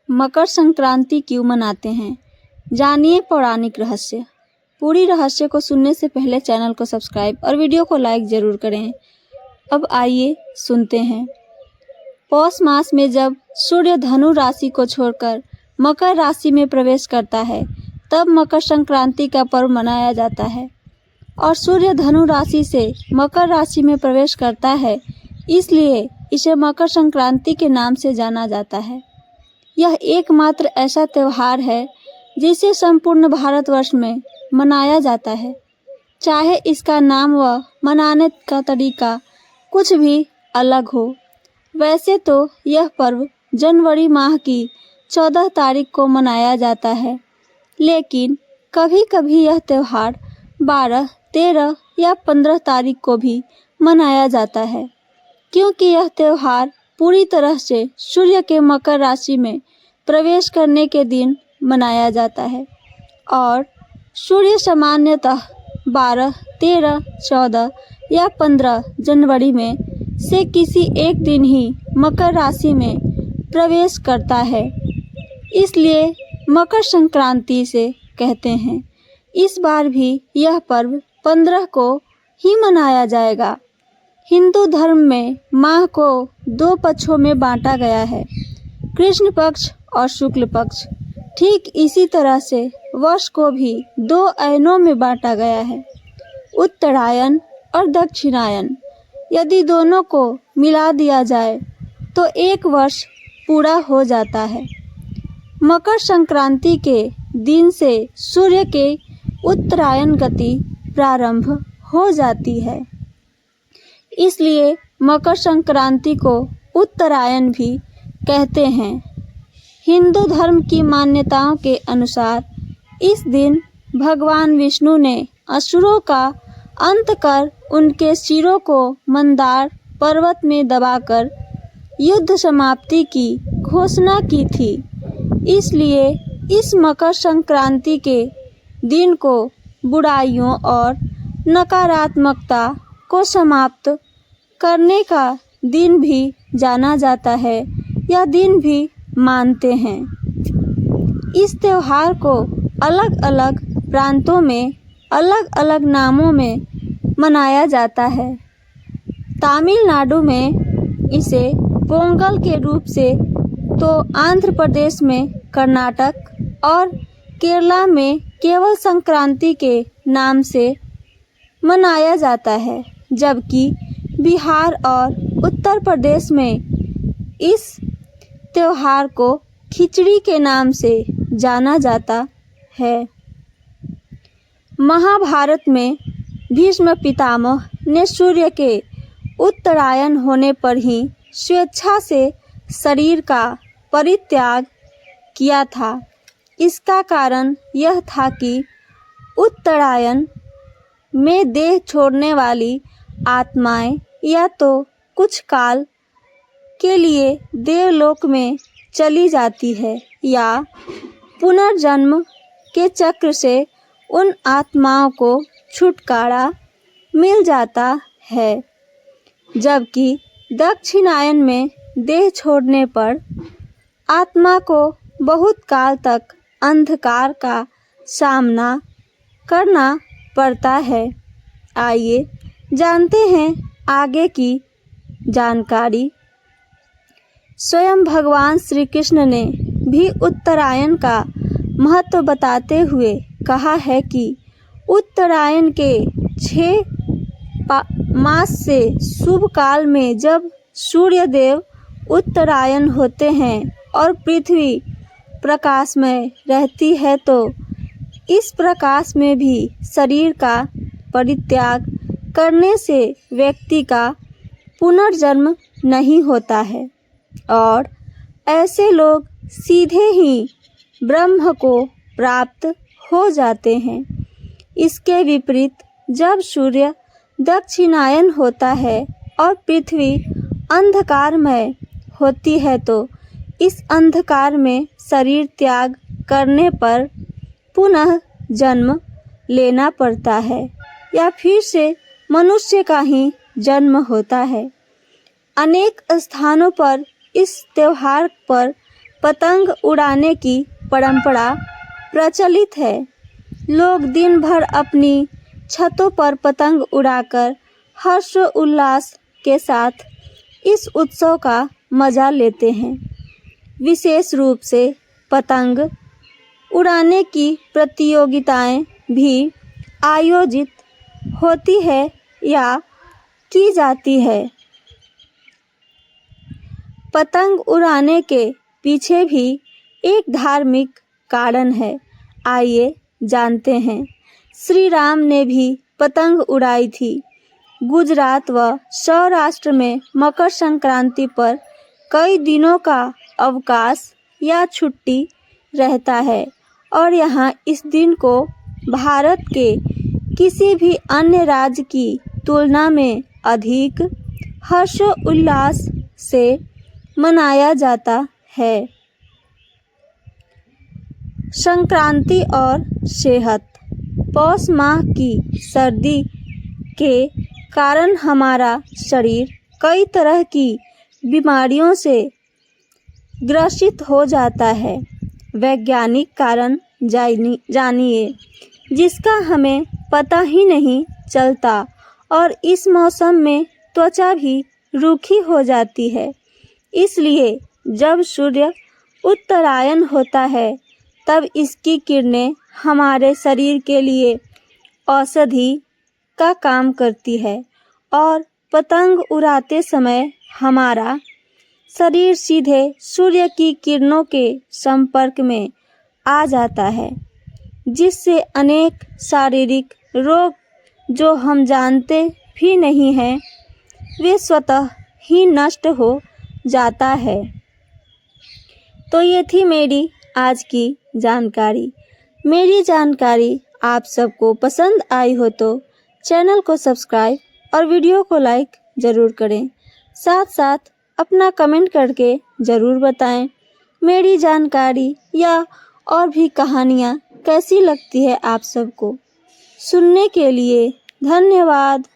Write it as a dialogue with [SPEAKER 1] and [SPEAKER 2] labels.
[SPEAKER 1] मकर संक्रांति क्यों मनाते हैं, जानिए पौराणिक रहस्य। पूरी रहस्य को सुनने से पहले चैनल को सब्सक्राइब और वीडियो को लाइक जरूर करें। अब आइए सुनते हैं। पौष मास में जब सूर्य धनु राशि को छोड़कर मकर राशि में प्रवेश करता है, तब मकर संक्रांति का पर्व मनाया जाता है। और सूर्य धनु राशि से मकर राशि में प्रवेश करता है, इसलिए इसे मकर संक्रांति के नाम से जाना जाता है। यह एकमात्र ऐसा त्यौहार है जिसे संपूर्ण भारतवर्ष में मनाया जाता है, चाहे इसका नाम व मनाने का तरीका कुछ भी अलग हो। वैसे तो यह पर्व जनवरी माह की 14 तारीख को मनाया जाता है, लेकिन कभी कभी यह त्यौहार 12, 13 या 15 तारीख को भी मनाया जाता है, क्योंकि यह त्यौहार पूरी तरह से सूर्य के मकर राशि में प्रवेश करने के दिन मनाया जाता है। और सूर्य सामान्यतः 12, 13, 14 या 15 जनवरी में से किसी एक दिन ही मकर राशि में प्रवेश करता है, इसलिए मकर संक्रांति से कहते हैं। इस बार भी यह पर्व 15 को ही मनाया जाएगा। हिंदू धर्म में माह को 2 पक्षों में बांटा गया है, कृष्ण पक्ष और शुक्ल पक्ष। ठीक इसी तरह से वर्ष को भी 2 अयनों में बांटा गया है, उत्तरायण और दक्षिणायन। यदि दोनों को मिला दिया जाए तो एक वर्ष पूरा हो जाता है। मकर संक्रांति के दिन से सूर्य के उत्तरायण गति प्रारंभ हो जाती है, इसलिए मकर संक्रांति को उत्तरायण भी कहते हैं। हिंदू धर्म की मान्यताओं के अनुसार इस दिन भगवान विष्णु ने असुरों का अंत कर उनके सिरों को मंदार पर्वत में दबाकर युद्ध समाप्ति की घोषणा की थी। इसलिए इस मकर संक्रांति के दिन को बुराइयों और नकारात्मकता को समाप्त करने का दिन भी जाना जाता है, यह दिन भी मानते हैं। इस त्यौहार को अलग अलग प्रांतों में अलग अलग नामों में मनाया जाता है। तमिलनाडु में इसे पोंगल के रूप से, तो आंध्र प्रदेश में कर्नाटक और केरला में केवल संक्रांति के नाम से मनाया जाता है, जबकि बिहार और उत्तर प्रदेश में इस त्योहार को खिचड़ी के नाम से जाना जाता है। महाभारत में भीष्म पितामह ने सूर्य के उत्तरायण होने पर ही स्वेच्छा से शरीर का परित्याग किया था। इसका कारण यह था कि उत्तरायण में देह छोड़ने वाली आत्माएं या तो कुछ काल के लिए देवलोक में चली जाती है, या पुनर्जन्म के चक्र से उन आत्माओं को छुटकारा मिल जाता है। जबकि दक्षिणायन में देह छोड़ने पर आत्मा को बहुत काल तक अंधकार का सामना करना पड़ता है। आइए जानते हैं आगे की जानकारी। स्वयं भगवान श्री कृष्ण ने भी उत्तरायण का महत्व बताते हुए कहा है कि उत्तरायण के 6 मास से शुभ काल में जब सूर्य देव उत्तरायण होते हैं और पृथ्वी प्रकाशमय रहती है, तो इस प्रकाश में भी शरीर का परित्याग करने से व्यक्ति का पुनर्जन्म नहीं होता है और ऐसे लोग सीधे ही ब्रह्म को प्राप्त हो जाते हैं। इसके विपरीत जब सूर्य दक्षिणायन होता है और पृथ्वी अंधकारमय होती है, तो इस अंधकार में शरीर त्याग करने पर पुनः जन्म लेना पड़ता है, या फिर से मनुष्य का ही जन्म होता है। अनेक स्थानों पर इस त्योहार पर पतंग उड़ाने की परंपरा प्रचलित है। लोग दिन भर अपनी छतों पर पतंग उड़ाकर हर्ष उल्लास के साथ इस उत्सव का मजा लेते हैं। विशेष रूप से पतंग उड़ाने की प्रतियोगिताएं भी आयोजित होती है या की जाती है। पतंग उड़ाने के पीछे भी एक धार्मिक कारण है। आइए जानते हैं। श्री राम ने भी पतंग उड़ाई थी। गुजरात व सौराष्ट्र में मकर संक्रांति पर कई दिनों का अवकाश या छुट्टी रहता है और यहाँ इस दिन को भारत के किसी भी अन्य राज्य की तुलना में अधिक हर्षोल्लास से मनाया जाता है। संक्रांति और सेहत। पौष माह की सर्दी के कारण हमारा शरीर कई तरह की बीमारियों से ग्रसित हो जाता है। वैज्ञानिक कारण जानिए जिसका हमें पता ही नहीं चलता और इस मौसम में त्वचा भी रूखी हो जाती है। इसलिए जब सूर्य उत्तरायण होता है तब इसकी किरणें हमारे शरीर के लिए औषधि का काम करती है और पतंग उड़ाते समय हमारा शरीर सीधे सूर्य की किरणों के संपर्क में आ जाता है, जिससे अनेक शारीरिक रोग जो हम जानते भी नहीं हैं वे स्वतः ही नष्ट हो जाता है। तो ये थी मेरी आज की जानकारी। मेरी जानकारी आप सबको पसंद आई हो तो चैनल को सब्सक्राइब और वीडियो को लाइक ज़रूर करें। साथ साथ अपना कमेंट करके ज़रूर बताएं मेरी जानकारी या और भी कहानियाँ कैसी लगती है आप सबको। सुनने के लिए धन्यवाद।